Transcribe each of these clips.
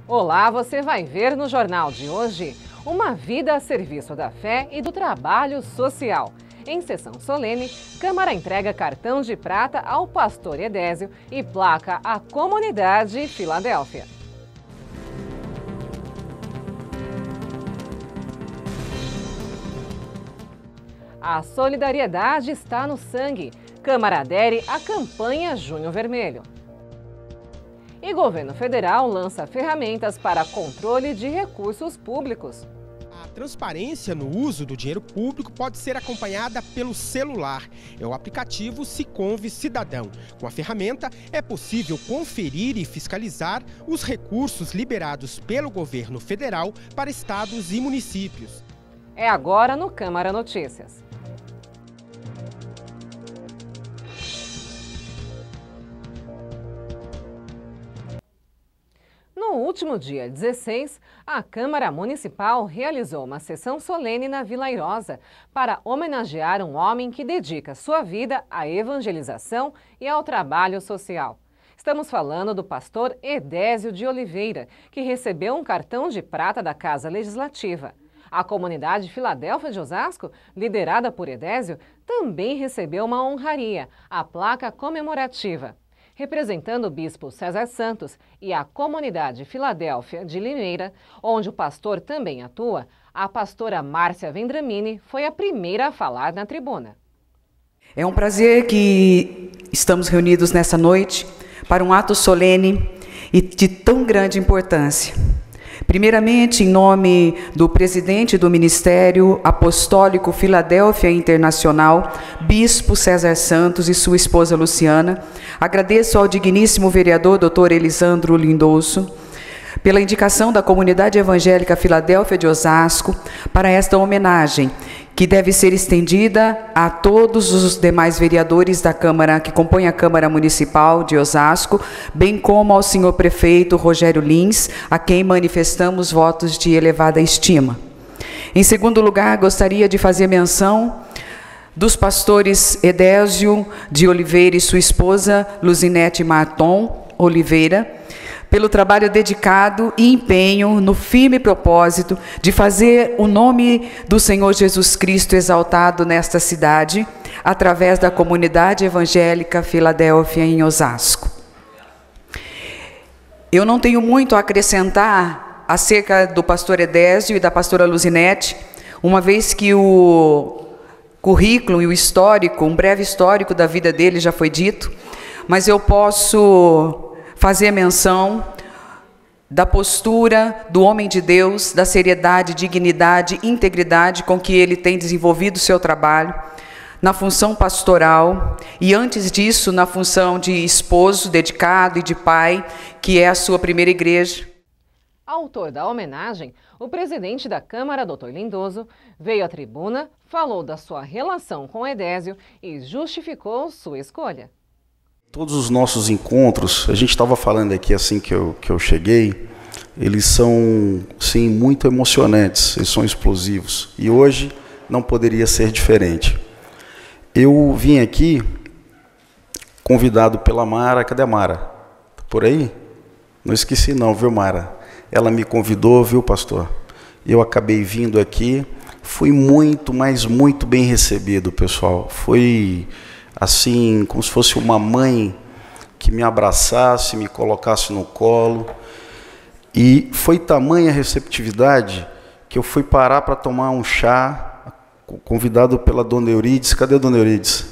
Olá, você vai ver no jornal de hoje uma vida a serviço da fé e do trabalho social. Em sessão solene, Câmara entrega cartão de prata ao pastor Edésio e placa à comunidade Filadélfia. A solidariedade está no sangue. Câmara adere à campanha Junho Vermelho. E governo federal lança ferramentas para controle de recursos públicos. A transparência no uso do dinheiro público pode ser acompanhada pelo celular. É o aplicativo Siconve Cidadão. Com a ferramenta, é possível conferir e fiscalizar os recursos liberados pelo governo federal para estados e municípios. É agora no Câmara Notícias. No último dia 16, a Câmara Municipal realizou uma sessão solene na Vila Airosa para homenagear um homem que dedica sua vida à evangelização e ao trabalho social. Estamos falando do pastor Edésio de Oliveira, que recebeu um cartão de prata da Casa Legislativa. A comunidade Filadélfia de Osasco, liderada por Edésio, também recebeu uma honraria, a placa comemorativa. Representando o bispo César Santos e a comunidade Filadélfia de Limeira, onde o pastor também atua, a pastora Márcia Vendramini foi a primeira a falar na tribuna. É um prazer que estamos reunidos nessa noite para um ato solene e de tão grande importância. Primeiramente, em nome do presidente do Ministério Apostólico Filadélfia Internacional, Bispo César Santos e sua esposa Luciana, agradeço ao digníssimo vereador Dr. Elisandro Lindoso pela indicação da comunidade evangélica Filadélfia de Osasco para esta homenagem, que deve ser estendida a todos os demais vereadores da Câmara, que compõem a Câmara Municipal de Osasco, bem como ao senhor prefeito Rogério Lins, a quem manifestamos votos de elevada estima. Em segundo lugar, gostaria de fazer menção dos pastores Edésio de Oliveira e sua esposa Luzinete Marton Oliveira, pelo trabalho dedicado e empenho no firme propósito de fazer o nome do Senhor Jesus Cristo exaltado nesta cidade, através da comunidade evangélica Filadélfia em Osasco. Eu não tenho muito a acrescentar acerca do pastor Edésio e da pastora Luzinete, uma vez que o currículo e o histórico, um breve histórico da vida dele já foi dito, mas eu posso fazer menção da postura do homem de Deus, da seriedade, dignidade, integridade com que ele tem desenvolvido o seu trabalho, na função pastoral e, antes disso, na função de esposo dedicado e de pai, que é a sua primeira igreja. Autor da homenagem, o presidente da Câmara, Dr. Lindoso, veio à tribuna, falou da sua relação com Edésio e justificou sua escolha. Todos os nossos encontros, a gente estava falando aqui assim que eu cheguei, eles são, sim, muito emocionantes, eles são explosivos. E hoje não poderia ser diferente. Eu vim aqui convidado pela Mara. Cadê a Mara? Tá por aí? Não esqueci não, viu, Mara? Ela me convidou, viu, pastor? Eu acabei vindo aqui, fui muito, mas muito bem recebido, pessoal. Foi assim, como se fosse uma mãe que me abraçasse, me colocasse no colo. E foi tamanha a receptividade que eu fui parar para tomar um chá, convidado pela Dona Eurides. Cadê a Dona Eurides?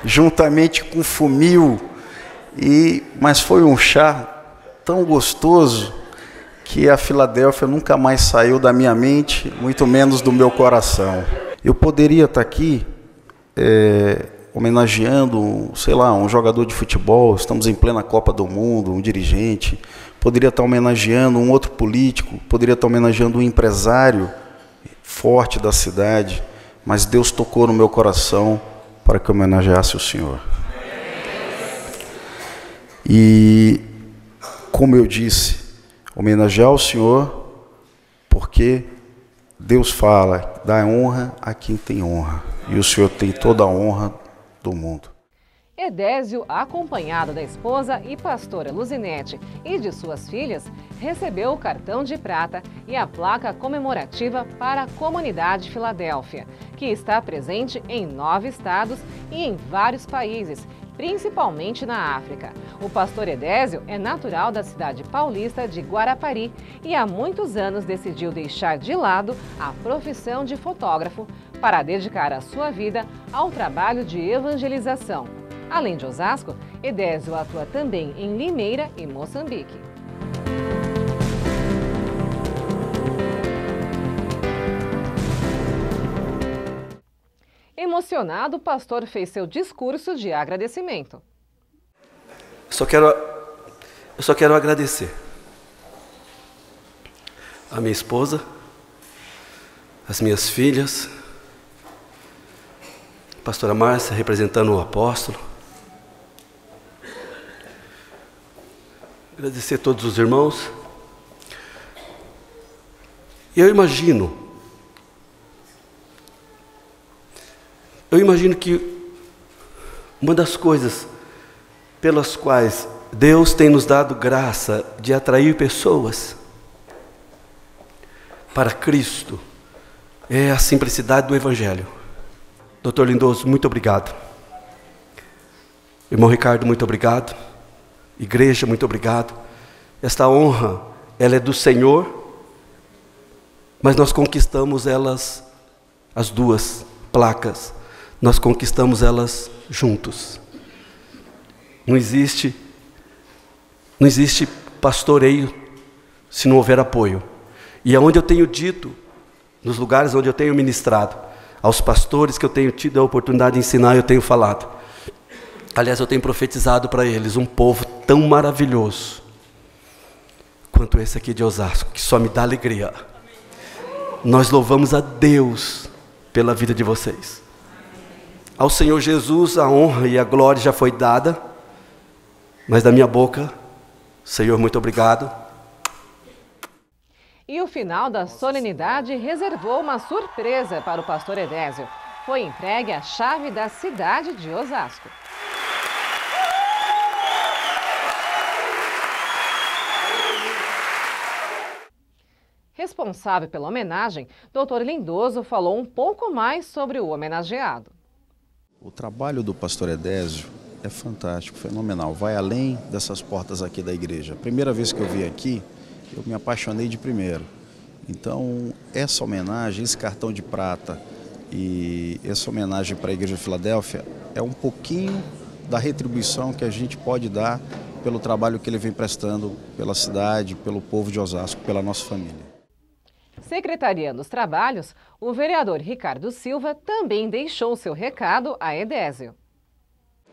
Juntamente com Fumil. Mas foi um chá tão gostoso que a Filadélfia nunca mais saiu da minha mente, muito menos do meu coração. Eu poderia estar aqui homenageando, sei lá, um jogador de futebol, estamos em plena Copa do Mundo, um dirigente, poderia estar homenageando um outro político, poderia estar homenageando um empresário forte da cidade, mas Deus tocou no meu coração para que eu homenageasse o Senhor. E, como eu disse, homenagear o Senhor, porque Deus fala, dá honra a quem tem honra, e o Senhor tem toda a honra do mundo. Edésio, acompanhado da esposa e pastora Luzinete e de suas filhas, recebeu o cartão de prata e a placa comemorativa para a comunidade Filadélfia, que está presente em 9 estados e em vários países, principalmente na África. O pastor Edésio é natural da cidade paulista de Guarapari e há muitos anos decidiu deixar de lado a profissão de fotógrafo para dedicar a sua vida ao trabalho de evangelização. Além de Osasco, Edésio atua também em Limeira e Moçambique. Emocionado, o pastor fez seu discurso de agradecimento. Eu só quero agradecer a minha esposa, as minhas filhas, a pastora Márcia representando o apóstolo. Agradecer a todos os irmãos. E eu imagino que uma das coisas pelas quais Deus tem nos dado graça de atrair pessoas para Cristo é a simplicidade do Evangelho. Doutor Lindoso, muito obrigado. Irmão Ricardo, muito obrigado. Igreja, muito obrigado. Esta honra, ela é do Senhor, mas nós conquistamos elas, as duas placas, nós conquistamos elas juntos. Não existe pastoreio se não houver apoio. E aonde eu tenho dito, nos lugares onde eu tenho ministrado, aos pastores que eu tenho tido a oportunidade de ensinar, eu tenho falado. Aliás, eu tenho profetizado para eles um povo tão maravilhoso quanto esse aqui de Osasco, que só me dá alegria. Nós louvamos a Deus pela vida de vocês. Ao Senhor Jesus a honra e a glória já foi dada, mas da minha boca, Senhor, muito obrigado. E o final da solenidade reservou uma surpresa para o pastor Edésio. Foi entregue a chave da cidade de Osasco. Responsável pela homenagem, Dr. Lindoso falou um pouco mais sobre o homenageado. O trabalho do pastor Edésio é fantástico, fenomenal. Vai além dessas portas aqui da igreja. A primeira vez que eu vim aqui, eu me apaixonei de primeiro. Então, essa homenagem, esse cartão de prata e essa homenagem para a Igreja de Filadélfia é um pouquinho da retribuição que a gente pode dar pelo trabalho que ele vem prestando pela cidade, pelo povo de Osasco, pela nossa família. Secretariando os trabalhos, o vereador Ricardo Silva também deixou seu recado a Edésio.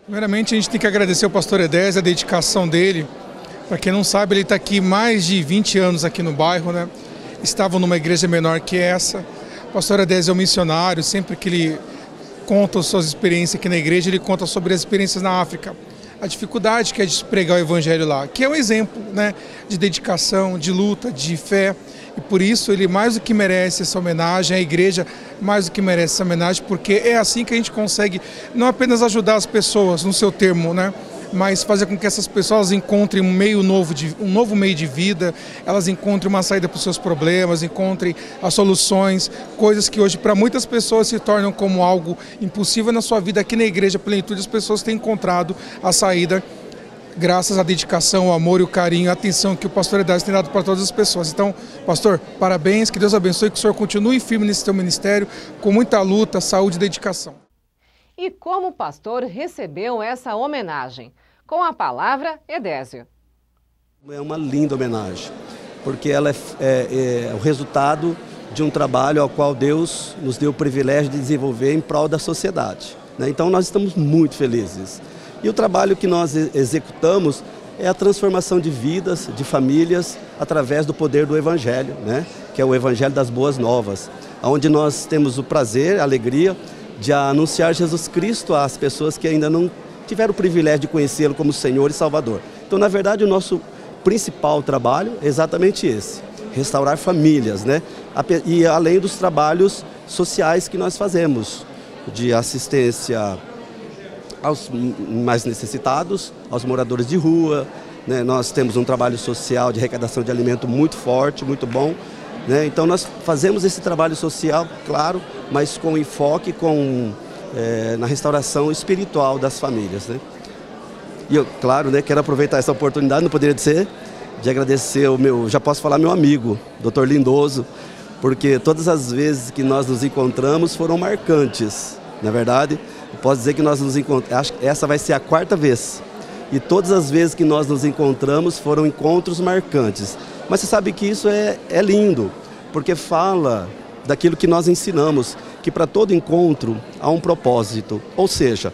Primeiramente, a gente tem que agradecer ao pastor Edésio, a dedicação dele. Para quem não sabe, ele está aqui mais de 20 anos aqui no bairro, né? Estava numa igreja menor que essa. O pastor Edésio é um missionário, sempre que ele conta as suas experiências aqui na igreja, ele conta sobre as experiências na África. A dificuldade que é de pregar o evangelho lá, que é um exemplo, né, de dedicação, de luta, de fé. E por isso ele mais do que merece essa homenagem, a igreja mais do que merece essa homenagem, porque é assim que a gente consegue não apenas ajudar as pessoas no seu termo, né, mas fazer com que essas pessoas encontrem um novo meio de vida, elas encontrem uma saída para os seus problemas, encontrem as soluções, coisas que hoje para muitas pessoas se tornam como algo impossível na sua vida. Aqui na Igreja Plenitude as pessoas têm encontrado a saída graças à dedicação, ao amor e o carinho, a atenção que o pastor Edésio tem dado para todas as pessoas. Então, pastor, parabéns, que Deus abençoe, que o senhor continue firme nesse seu ministério, com muita luta, saúde e dedicação. E como o pastor recebeu essa homenagem? Com a palavra, Edésio. É uma linda homenagem, porque ela é o resultado de um trabalho ao qual Deus nos deu o privilégio de desenvolver em prol da sociedade, né? Então nós estamos muito felizes. E o trabalho que nós executamos é a transformação de vidas, de famílias, através do poder do Evangelho, né? Que é o Evangelho das Boas Novas, onde nós temos o prazer, a alegria de anunciar Jesus Cristo às pessoas que ainda não tiveram o privilégio de conhecê-lo como Senhor e Salvador. Então, na verdade, o nosso principal trabalho é exatamente esse, restaurar famílias, né? E além dos trabalhos sociais que nós fazemos, de assistência aos mais necessitados, aos moradores de rua, né? Nós temos um trabalho social de arrecadação de alimento muito forte, muito bom, né? Então nós fazemos esse trabalho social, claro, mas com enfoque na restauração espiritual das famílias, né? E eu, claro, né, quero aproveitar essa oportunidade, não poderia ser, de agradecer já posso falar meu amigo, Dr. Lindoso, porque todas as vezes que nós nos encontramos foram marcantes, na verdade. Eu posso dizer que nós nos encontramos, acho que essa vai ser a 4ª vez. E todas as vezes que nós nos encontramos foram encontros marcantes. Mas você sabe que isso é lindo, porque fala daquilo que nós ensinamos, que para todo encontro há um propósito. Ou seja,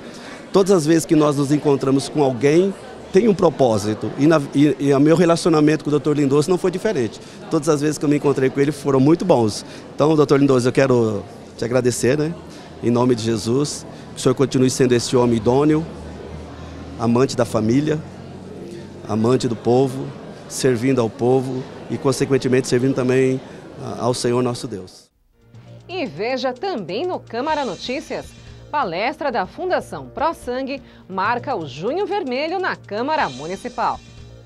todas as vezes que nós nos encontramos com alguém, tem um propósito. E o meu relacionamento com o Dr. Lindoso não foi diferente. Todas as vezes que eu me encontrei com ele foram muito bons. Então, Dr. Lindoso, eu quero te agradecer, né? Em nome de Jesus, que o senhor continue sendo esse homem idôneo, amante da família, amante do povo, servindo ao povo e, consequentemente, servindo também ao Senhor nosso Deus. E veja também no Câmara Notícias. Palestra da Fundação ProSangue marca o Junho Vermelho na Câmara Municipal.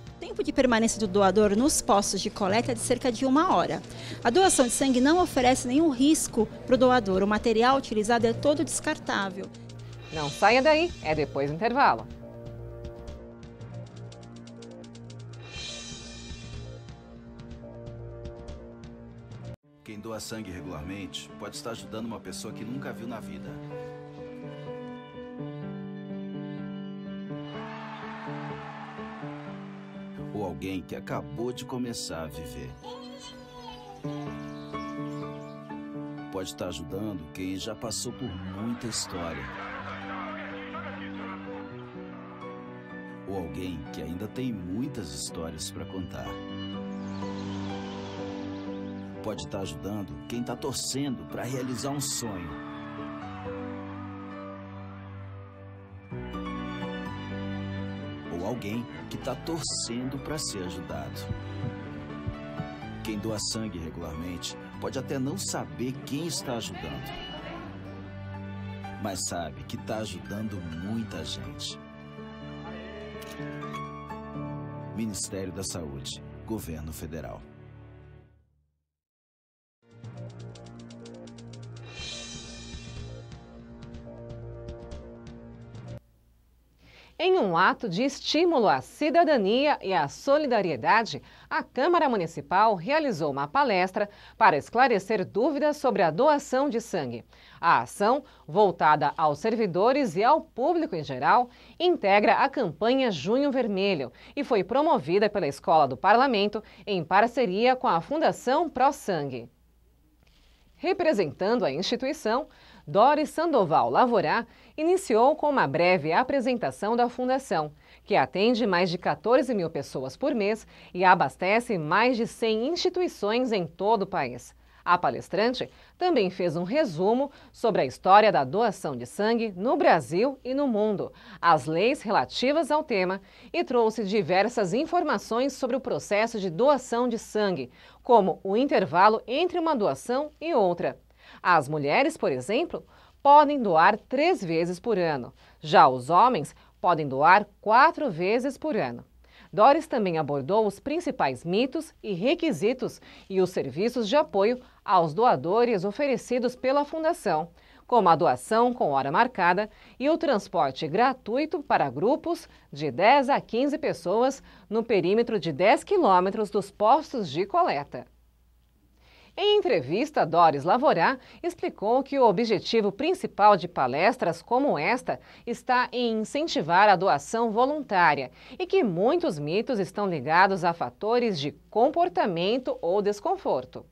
O tempo de permanência do doador nos postos de coleta é de cerca de 1 hora. A doação de sangue não oferece nenhum risco para o doador. O material utilizado é todo descartável. Não saia daí, é depois do intervalo. Quem doa sangue regularmente pode estar ajudando uma pessoa que nunca viu na vida. Ou alguém que acabou de começar a viver. Pode estar ajudando quem já passou por muita história. Ou alguém que ainda tem muitas histórias para contar. Pode estar ajudando quem está torcendo para realizar um sonho. Ou alguém que está torcendo para ser ajudado. Quem doa sangue regularmente pode até não saber quem está ajudando, mas sabe que está ajudando muita gente. Ministério da Saúde, Governo Federal. Em um ato de estímulo à cidadania e à solidariedade, a Câmara Municipal realizou uma palestra para esclarecer dúvidas sobre a doação de sangue. A ação, voltada aos servidores e ao público em geral, integra a campanha Junho Vermelho e foi promovida pela Escola do Parlamento em parceria com a Fundação ProSangue. Representando a instituição, Doris Sandoval Lavorá iniciou com uma breve apresentação da Fundação, que atende mais de 14 mil pessoas por mês e abastece mais de 100 instituições em todo o país. A palestrante também fez um resumo sobre a história da doação de sangue no Brasil e no mundo, as leis relativas ao tema e trouxe diversas informações sobre o processo de doação de sangue, como o intervalo entre uma doação e outra. As mulheres, por exemplo, podem doar 3 vezes por ano. Já os homens podem doar 4 vezes por ano. Doris também abordou os principais mitos e requisitos e os serviços de apoio aos doadores oferecidos pela Fundação, como a doação com hora marcada e o transporte gratuito para grupos de 10 a 15 pessoas no perímetro de 10 quilômetros dos postos de coleta. Em entrevista, Doris Lavorá explicou que o objetivo principal de palestras como esta está em incentivar a doação voluntária e que muitos mitos estão ligados a fatores de comportamento ou desconforto.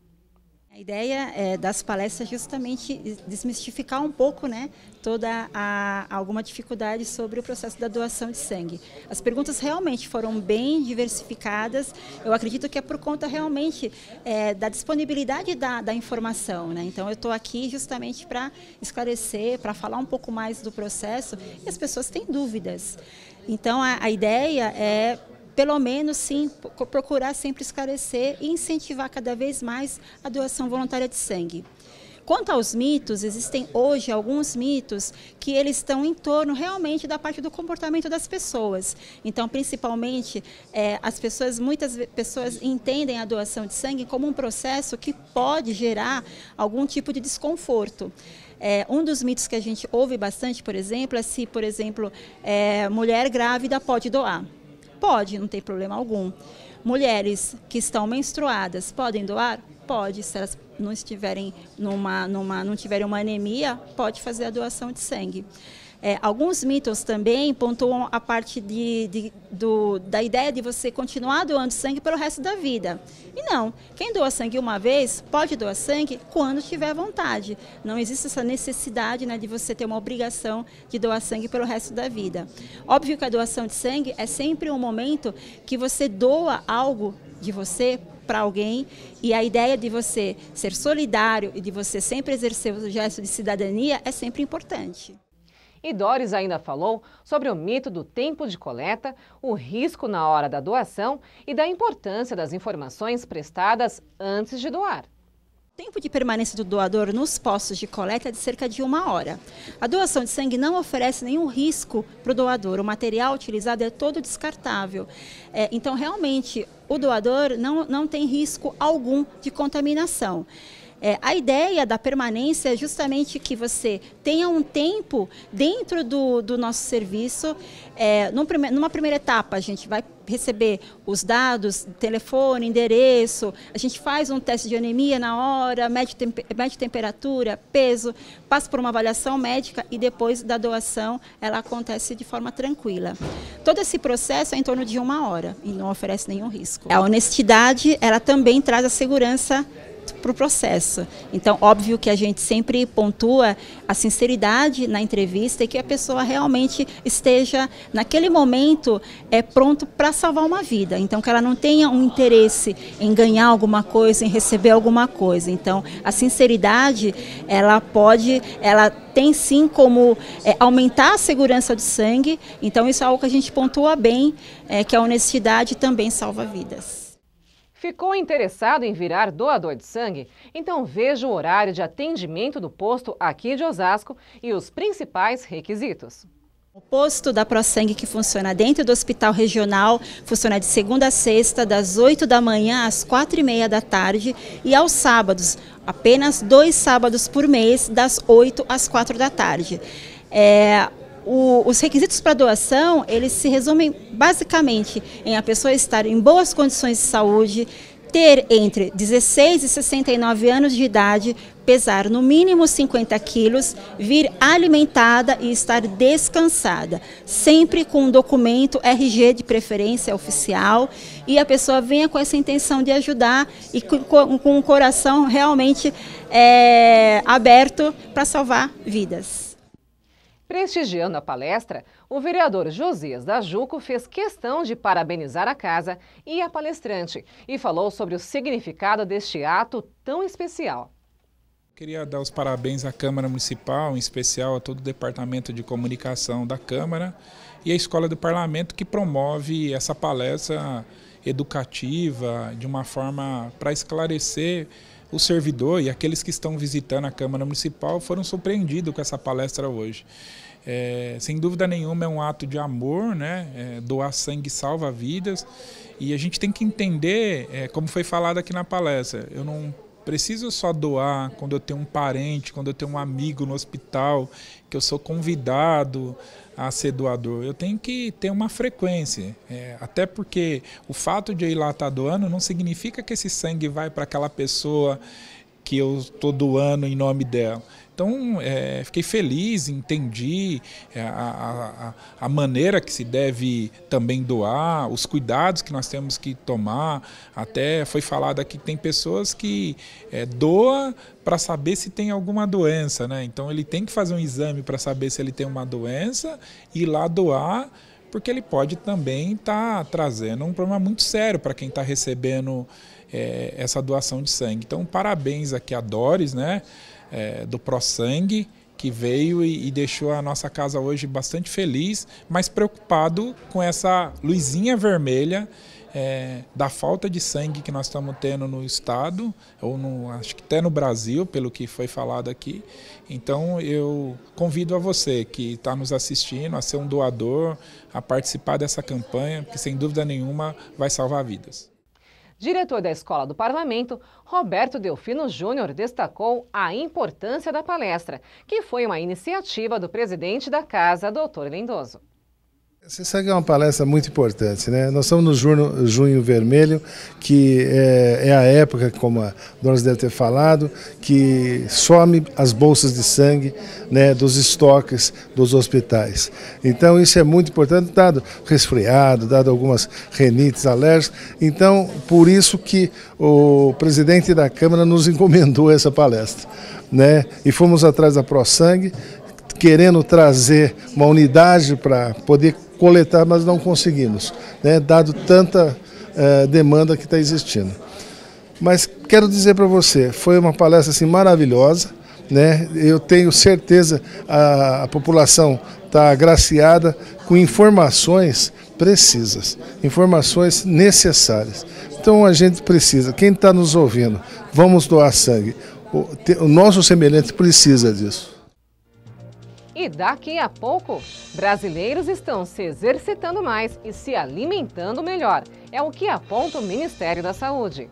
A ideia das palestras é justamente desmistificar um pouco, toda alguma dificuldade sobre o processo da doação de sangue. As perguntas realmente foram bem diversificadas. Eu acredito que é por conta realmente da disponibilidade da informação, Então eu estou aqui justamente para esclarecer, para falar um pouco mais do processo e as pessoas têm dúvidas. Então a ideia é, pelo menos, sim, procurar sempre esclarecer e incentivar cada vez mais a doação voluntária de sangue. Quanto aos mitos, existem hoje alguns mitos que eles estão em torno realmente da parte do comportamento das pessoas. Então, principalmente, muitas pessoas entendem a doação de sangue como um processo que pode gerar algum tipo de desconforto. Um dos mitos que a gente ouve bastante, por exemplo, é se, por exemplo, mulher grávida pode doar. Pode, não tem problema algum. Mulheres que estão menstruadas podem doar? Pode, se elas não estiverem não tiverem uma anemia, pode fazer a doação de sangue. Alguns mitos também pontuam a parte da ideia de você continuar doando sangue pelo resto da vida. E não, quem doa sangue uma vez, pode doar sangue quando tiver vontade. Não existe essa necessidade, né, de você ter uma obrigação de doar sangue pelo resto da vida. Óbvio que a doação de sangue é sempre um momento que você doa algo de você para alguém, e a ideia de você ser solidário e de você sempre exercer o gesto de cidadania é sempre importante. E Doris ainda falou sobre o mito do tempo de coleta, o risco na hora da doação e da importância das informações prestadas antes de doar. O tempo de permanência do doador nos postos de coleta é de cerca de 1 hora. A doação de sangue não oferece nenhum risco para o doador. O material utilizado é todo descartável. Então, realmente, o doador não tem risco algum de contaminação. A ideia da permanência é justamente que tenha um tempo dentro do nosso serviço. Numa primeira etapa, a gente vai receber os dados, telefone, endereço, a gente faz um teste de anemia na hora, mede temperatura, peso, passa por uma avaliação médica e depois da doação ela acontece de forma tranquila. Todo esse processo é em torno de 1 hora e não oferece nenhum risco. A honestidade, ela também traz a segurança para o processo. Então, óbvio que a gente sempre pontua a sinceridade na entrevista e que a pessoa realmente esteja, naquele momento, pronto para salvar uma vida. Então, que ela não tenha um interesse em ganhar alguma coisa, em receber alguma coisa. Então, a sinceridade, ela tem sim como aumentar a segurança do sangue. Então, isso é algo que a gente pontua bem, que a honestidade também salva vidas. Ficou interessado em virar doador de sangue? Então veja o horário de atendimento do posto aqui de Osasco e os principais requisitos. O posto da ProSangue, que funciona dentro do Hospital Regional, funciona de segunda a sexta, das 8 da manhã às 4h30 da tarde, e aos sábados, apenas 2 sábados por mês, das 8 às 4 da tarde. Os requisitos para doação, eles se resumem basicamente em a pessoa estar em boas condições de saúde, ter entre 16 e 69 anos de idade, pesar no mínimo 50 quilos, vir alimentada e estar descansada, sempre com um documento RG de preferência oficial, e a pessoa venha com essa intenção de ajudar e com um coração realmente aberto para salvar vidas. Prestigiando a palestra, o vereador Josias da Juco fez questão de parabenizar a casa e a palestrante e falou sobre o significado deste ato tão especial. Queria dar os parabéns à Câmara Municipal, em especial a todo o Departamento de Comunicação da Câmara e à Escola do Parlamento, que promove essa palestra educativa de uma forma para esclarecer o servidor, e aqueles que estão visitando a Câmara Municipal foram surpreendidos com essa palestra hoje. Sem dúvida nenhuma é um ato de amor, né? Doar sangue salva vidas, e a gente tem que entender, como foi falado aqui na palestra, eu não preciso só doar quando eu tenho um parente, quando eu tenho um amigo no hospital, que eu sou convidado a ser doador. Eu tenho que ter uma frequência, até porque o fato de eu ir lá estar doando não significa que esse sangue vai para aquela pessoa que eu estou doando em nome dela. Então, fiquei feliz, entendi a maneira que se deve também doar, os cuidados que nós temos que tomar. Até foi falado aqui que tem pessoas que doam para saber se tem alguma doença, né? Então, ele tem que fazer um exame para saber se ele tem uma doença e ir lá doar, porque ele pode também estar trazendo um problema muito sério para quem está recebendo essa doação de sangue. Então, parabéns aqui a Doris, né? Do ProSangue, que veio e deixou a nossa casa hoje bastante feliz, mas preocupado com essa luzinha vermelha da falta de sangue que nós estamos tendo no estado, acho que até no Brasil, pelo que foi falado aqui. Então eu convido a você que está nos assistindo a ser um doador, a participar dessa campanha, que sem dúvida nenhuma vai salvar vidas. Diretor da Escola do Parlamento, Roberto Delfino Júnior destacou a importância da palestra, que foi uma iniciativa do presidente da Casa, Dr. Lindoso. Você sabe que é uma palestra muito importante, né? Nós estamos no Junho Vermelho, que é a época, como a dona deve ter falado, que some as bolsas de sangue, né, dos estoques dos hospitais. Então isso é muito importante, dado resfriado, dado algumas renites alérgicas. Então, por isso que o presidente da Câmara nos encomendou essa palestra, né? E fomos atrás da ProSangue, querendo trazer uma unidade para poder coletar, mas não conseguimos, né, dado tanta demanda que está existindo. Mas quero dizer para você, foi uma palestra assim, maravilhosa, né? Eu tenho certeza a população está agraciada com informações precisas, informações necessárias. Então a gente precisa, quem está nos ouvindo, vamos doar sangue. O nosso semelhante precisa disso. E daqui a pouco, brasileiros estão se exercitando mais e se alimentando melhor. É o que aponta o Ministério da Saúde.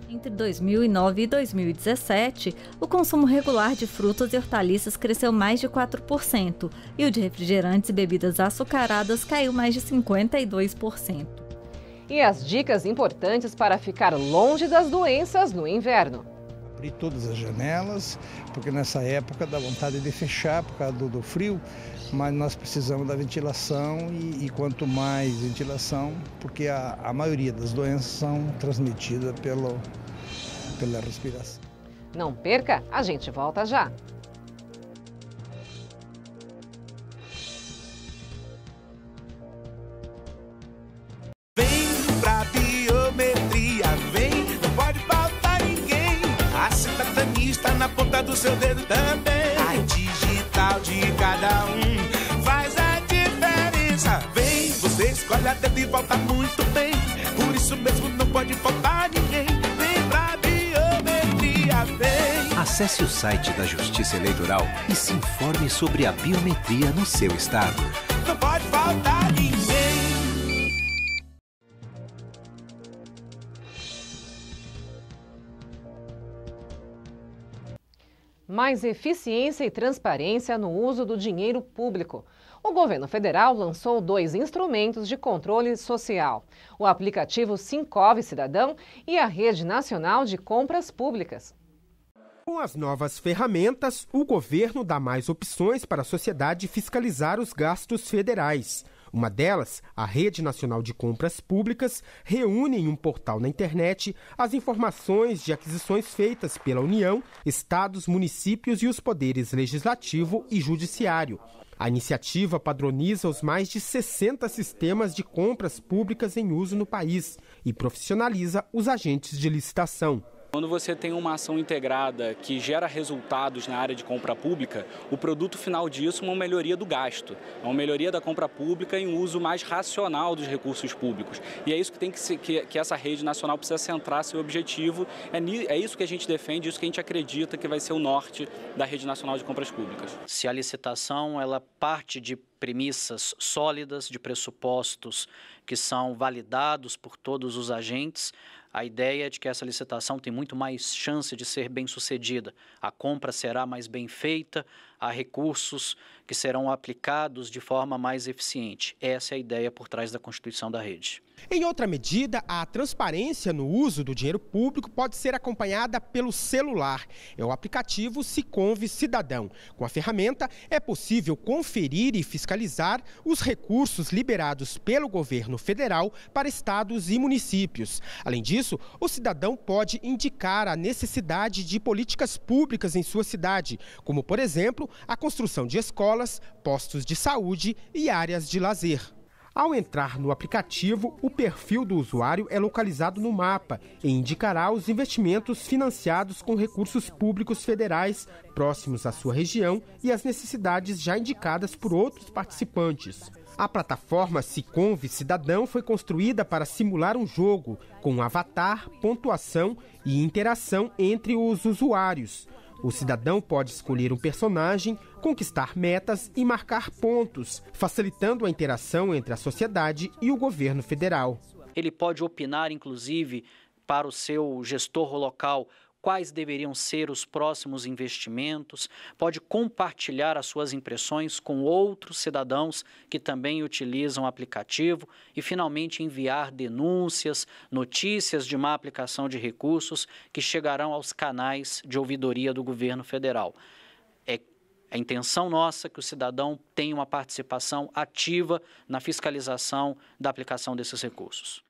Entre 2009 e 2017, o consumo regular de frutas e hortaliças cresceu mais de 4% e o de refrigerantes e bebidas açucaradas caiu mais de 52%. E as dicas importantes para ficar longe das doenças no inverno. Abrir todas as janelas, porque nessa época dá vontade de fechar por causa do frio, mas nós precisamos da ventilação e quanto mais ventilação, porque a maioria das doenças são transmitidas pela respiração. Não perca, a gente volta já. Vem pra biometria, vem, não pode faltar ninguém. A cidadania está na ponta do seu dedo também. A digital de cada um faz a diferença. Vem, você escolhe a dedo e volta muito bem. Por isso mesmo não pode faltar ninguém. Vem pra biometria, vem. Acesse o site da Justiça Eleitoral e se informe sobre a biometria no seu estado. Não pode faltar ninguém. Mais eficiência e transparência no uso do dinheiro público. O governo federal lançou 2 instrumentos de controle social: o aplicativo Sincov Cidadão e a Rede Nacional de Compras Públicas. Com as novas ferramentas, o governo dá mais opções para a sociedade fiscalizar os gastos federais. Uma delas, a Rede Nacional de Compras Públicas, reúne em um portal na internet as informações de aquisições feitas pela União, estados, municípios e os poderes legislativo e judiciário. A iniciativa padroniza os mais de 60 sistemas de compras públicas em uso no país e profissionaliza os agentes de licitação. Quando você tem uma ação integrada que gera resultados na área de compra pública, o produto final disso é uma melhoria do gasto, é uma melhoria da compra pública em um uso mais racional dos recursos públicos. E é isso que essa rede nacional precisa centrar seu objetivo, é isso que a gente defende, isso que a gente acredita que vai ser o norte da Rede Nacional de Compras Públicas. Se a licitação ela parte de premissas sólidas, de pressupostos que são validados por todos os agentes, a ideia é de que essa licitação tem muito mais chance de ser bem sucedida. A compra será mais bem feita, há recursos que serão aplicados de forma mais eficiente. Essa é a ideia por trás da constituição da rede. Em outra medida, a transparência no uso do dinheiro público pode ser acompanhada pelo celular. É o aplicativo Siconv Cidadão. Com a ferramenta, é possível conferir e fiscalizar os recursos liberados pelo governo federal para estados e municípios. Além disso, o cidadão pode indicar a necessidade de políticas públicas em sua cidade, como, por exemplo, a construção de escolas, postos de saúde e áreas de lazer. Ao entrar no aplicativo, o perfil do usuário é localizado no mapa e indicará os investimentos financiados com recursos públicos federais próximos à sua região e as necessidades já indicadas por outros participantes. A plataforma Siconve Cidadão foi construída para simular um jogo, com avatar, pontuação e interação entre os usuários. O cidadão pode escolher um personagem, conquistar metas e marcar pontos, facilitando a interação entre a sociedade e o governo federal. Ele pode opinar, inclusive, para o seu gestor local quais deveriam ser os próximos investimentos, pode compartilhar as suas impressões com outros cidadãos que também utilizam o aplicativo e, finalmente, enviar denúncias, notícias de má aplicação de recursos que chegarão aos canais de ouvidoria do governo federal. É a intenção nossa que o cidadão tenha uma participação ativa na fiscalização da aplicação desses recursos.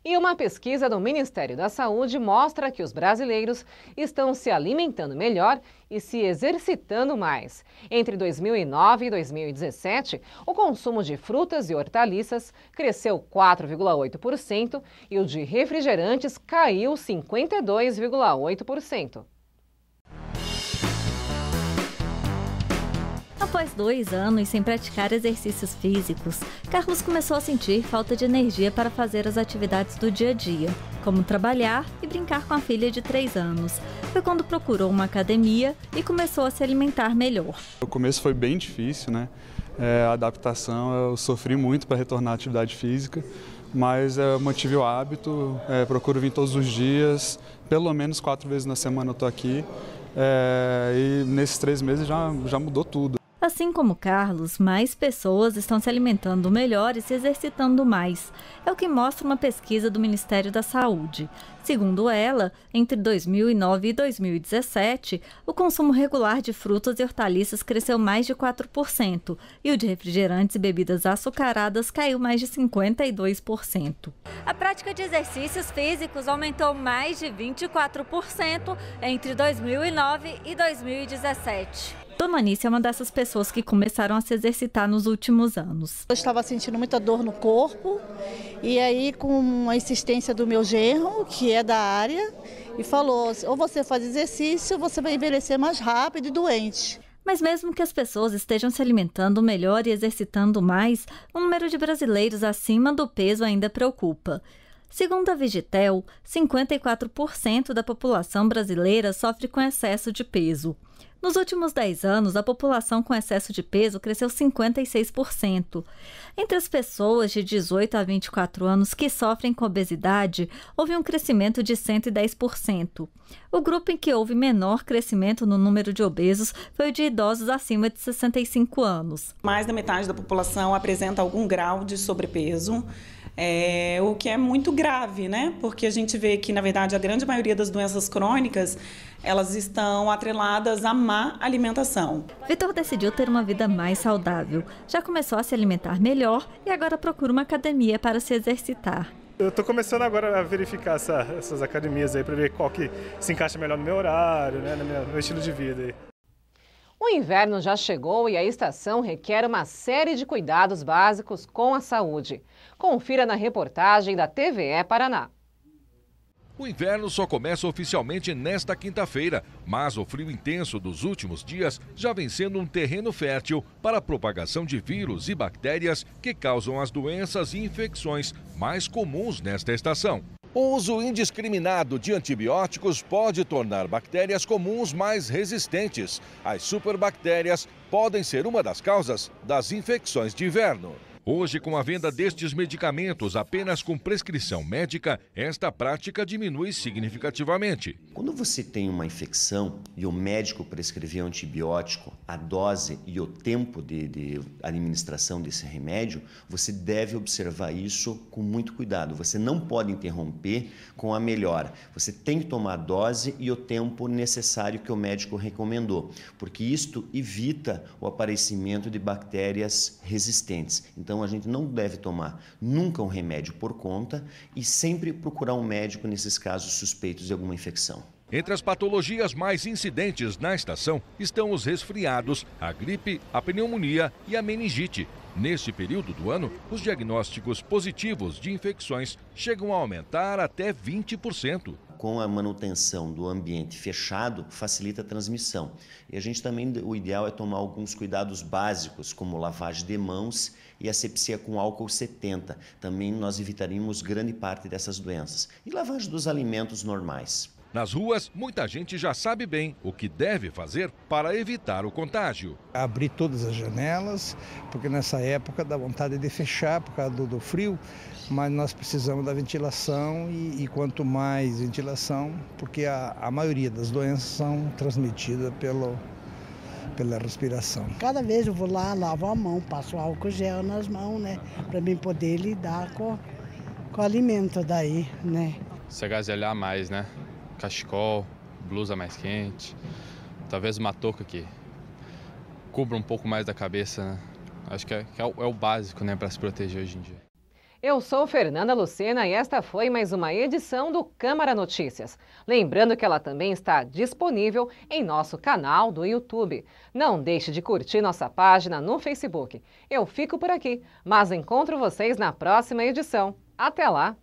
E uma pesquisa do Ministério da Saúde mostra que os brasileiros estão se alimentando melhor e se exercitando mais. Entre 2009 e 2017, o consumo de frutas e hortaliças cresceu 4,8% e o de refrigerantes caiu 52,8%. Após 2 anos sem praticar exercícios físicos, Carlos começou a sentir falta de energia para fazer as atividades do dia a dia, como trabalhar e brincar com a filha de 3 anos. Foi quando procurou uma academia e começou a se alimentar melhor. O começo foi bem difícil, né? A adaptação, eu sofri muito para retornar à atividade física, mas eu mantive o hábito, procuro vir todos os dias, pelo menos 4 vezes na semana eu estou aqui, e nesses 3 meses já mudou tudo. Assim como Carlos, mais pessoas estão se alimentando melhor e se exercitando mais. É o que mostra uma pesquisa do Ministério da Saúde. Segundo ela, entre 2009 e 2017, o consumo regular de frutas e hortaliças cresceu mais de 4% e o de refrigerantes e bebidas açucaradas caiu mais de 52%. A prática de exercícios físicos aumentou mais de 24% entre 2009 e 2017. Dona Anícia é uma dessas pessoas que começaram a se exercitar nos últimos anos. Eu estava sentindo muita dor no corpo e aí com a insistência do meu genro, que é da área, e falou, ou você faz exercício, você vai envelhecer mais rápido e doente. Mas mesmo que as pessoas estejam se alimentando melhor e exercitando mais, o número de brasileiros acima do peso ainda preocupa. Segundo a Vigitel, 54% da população brasileira sofre com excesso de peso. Nos últimos 10 anos, a população com excesso de peso cresceu 56%. Entre as pessoas de 18 a 24 anos que sofrem com obesidade, houve um crescimento de 110%. O grupo em que houve menor crescimento no número de obesos foi o de idosos acima de 65 anos. Mais da metade da população apresenta algum grau de sobrepeso. O que é muito grave, né? Porque a gente vê que, na verdade, a grande maioria das doenças crônicas, elas estão atreladas à má alimentação. Vitor decidiu ter uma vida mais saudável. Já começou a se alimentar melhor e agora procura uma academia para se exercitar. Eu estou começando agora a verificar essas academias aí para ver qual que se encaixa melhor no meu horário, né, no meu estilo de vida aí. O inverno já chegou e a estação requer uma série de cuidados básicos com a saúde. Confira na reportagem da TVE Paraná. O inverno só começa oficialmente nesta quinta-feira, mas o frio intenso dos últimos dias já vem sendo um terreno fértil para a propagação de vírus e bactérias que causam as doenças e infecções mais comuns nesta estação. O uso indiscriminado de antibióticos pode tornar bactérias comuns mais resistentes. As superbactérias podem ser uma das causas das infecções de inverno. Hoje, com a venda destes medicamentos apenas com prescrição médica, esta prática diminui significativamente. Quando você tem uma infecção e o médico prescreveu um antibiótico, a dose e o tempo de administração desse remédio, você deve observar isso com muito cuidado. Você não pode interromper com a melhora. Você tem que tomar a dose e o tempo necessário que o médico recomendou, porque isto evita o aparecimento de bactérias resistentes. Então, a gente não deve tomar nunca um remédio por conta e sempre procurar um médico nesses casos suspeitos de alguma infecção. Entre as patologias mais incidentes na estação estão os resfriados, a gripe, a pneumonia e a meningite. Neste período do ano, os diagnósticos positivos de infecções chegam a aumentar até 20%. com a manutenção do ambiente fechado, facilita a transmissão. E a gente também, o ideal é tomar alguns cuidados básicos, como lavagem de mãos e asepsia com álcool 70. Também nós evitaríamos grande parte dessas doenças. E lavagem dos alimentos normais. Nas ruas, muita gente já sabe bem o que deve fazer para evitar o contágio. Abrir todas as janelas, porque nessa época dá vontade de fechar por causa do frio, mas nós precisamos da ventilação e quanto mais ventilação, porque a maioria das doenças são transmitidas pela respiração. Cada vez eu vou lá, lavo a mão, passo álcool gel nas mãos, né, para mim poder lidar com o alimento daí, né. Se agasalhar mais, né? Cachecol, blusa mais quente, talvez uma touca que cubra um pouco mais da cabeça, né? Acho que é o básico, né, para se proteger hoje em dia. Eu sou Fernanda Lucena e esta foi mais uma edição do Câmara Notícias. Lembrando que ela também está disponível em nosso canal do YouTube. Não deixe de curtir nossa página no Facebook. Eu fico por aqui, mas encontro vocês na próxima edição. Até lá!